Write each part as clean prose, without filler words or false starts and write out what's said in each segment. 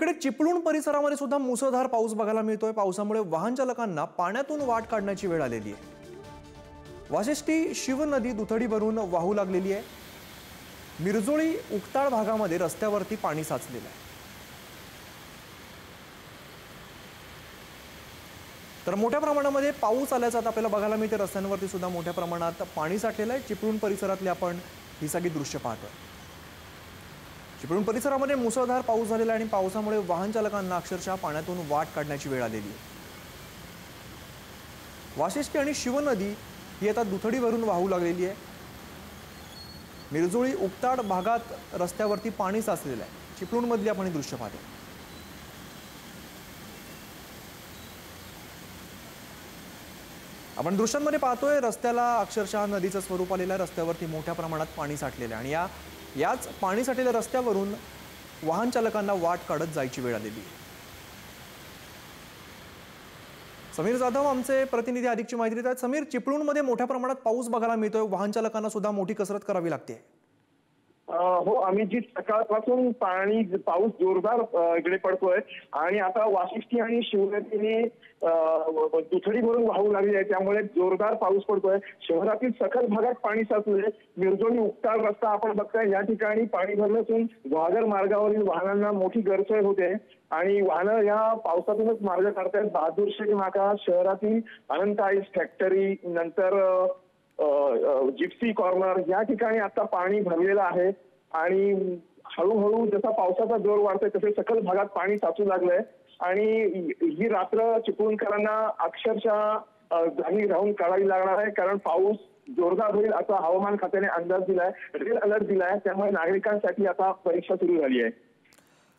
इकडे चिपळूण परिसरामध्ये सुद्धा मुसळधार पाऊस बघायला मिळतोय। पावसामुळे वाहन चालकांना पाण्यातून वाट काढण्याची वेळ आलेली आहे। वाशिष्ठी शिव नदी दुथडी भरून वाहू लागलेली आहे। मिरजोळी उक्ताड भागामध्ये रस्त्यावरती पाणी साचलेलं आहे। तर मोठ्या प्रमाणामध्ये पाऊस आल्याचं आता आपल्याला बघायला मिळते। रस्त्यांवरती सुद्धा मोठ्या प्रमाणात पाणी साठलेलं आहे। चिपळूण परिसरातले आपण ही सगळी दृश्य पाहतोय। चिपळूण परिसरामध्ये मुसळधार पाऊस झालेला आहे आणि पावसामुळे वाहन चालकांना अक्षरशः पाण्यातून वाट काढण्याची वेळ आलेली आहे। वाशिष्ठी आणि शिव नदी ही आता दुथडी भरून वाहू लागलेली आहे। मिरजोळी उक्ताड भागात रस्त्यावरती पाणी साचलेलं आहे। चिपळूण मधली आपण हे दृश्य पाहतो। आपण दृश्यांमध्ये पाहतोय रस्त्याला अक्षरशः नदीचं स्वरूप आलेलं आहे। रस्त्यावरती मोठ्या प्रमाणात पाणी साठलेलं आहे आणि याच पाणी साठलेल्या रस्त्यावरून वाहन चालकांना वाट काढत जायची वेळ आलेली आहे। समीर जाधव आमचे प्रतिनिधी अधिकची माहिती देत आहेत। समीर, चिपळूणमध्ये मोठ्या प्रमाणात पाऊस बघायला मिळतोय। वाहन चालकांना सुद्धा मोठी कसरत करावी लागते। हो, आम्ही जी सकाळपासून पाऊस जोरदार इकडे पडतोय आणि आता वाशिष्ठी आणि शिवनदीने दुथडी भरून वाहू लागली आहे, त्यामुळे जोरदार पाऊस पडतोय। शहरातील सखल भागात पाणी साचले। मिरजोळी उक्ताड रस्ता आपण बघताय, या ठिकाणी पाणी भरलं असून ग्वादर मार्गावरील वाहनांना मोठी गैरसोय होते आणि वाहनं या पावसातूनच मार्ग काढतायत। बहादूर शेख नाका, शहरातील अनंत आईस फॅक्टरी, नंतर जिप्सी कॉर्नर या ठिकाणी आता पाणी भरलेलं आहे आणि हळूहळू जसा पावसाचा जोर वाढतोय तसे सखल भागात पाणी साचू लागलंय आणि ही रात्र चिपळूणकरांना अक्षरशः जागी राहून काढावी लागणार आहे, कारण पाऊस जोरदार होईल असा हवामान खात्याने अंदाज दिलाय, रेड अलर्ट दिलाय। त्यामुळे नागरिकांसाठी आता परीक्षा सुरू झाली आहे।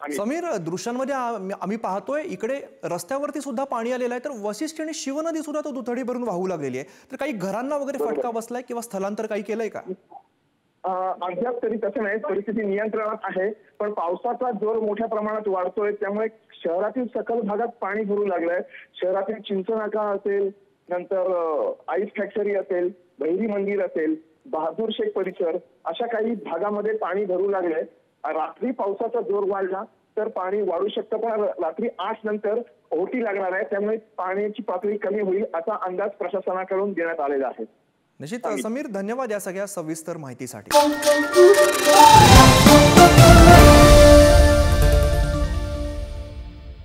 समीर, दृश्यांमध्ये आम्ही पाहतोय इकडे रस्त्यावरती सुद्धा पाणी आलेलं आहे। तर वाशिष्ठी आणि शिव नदी सुद्धा तो दुथडी भरून वाहू लागलेली आहे। तर काही घरांना वगैरे फटका बसलाय किंवा स्थलांतर काही केलंय का? अद्याप तरी तसं नाही, परिस्थिती नियंत्रणात आहे, पण पावसाचा जोर मोठ्या प्रमाणात वाढतोय, त्यामुळे शहरातील सखल भागात पाणी भरू लागलंय। शहरातील चिंचनाका असेल, नंतर आईस फॅक्टरी असेल, भैरी मंदिर असेल, बहादूर शेख परिसर अशा काही भागामध्ये पाणी भरू लागलंय। रात्री पावसाचा जोर वाढला तर पाणी वाढू शकतं, पण रात्री 8 नंतर ओहोटी लागणार आहे, त्यामुळे पाण्याची पातळी कमी होईल असा अंदाज प्रशासनाकडून देण्यात आलेला आहे। निश्चित समीर, धन्यवाद या सगळ्या सविस्तर माहितीसाठी।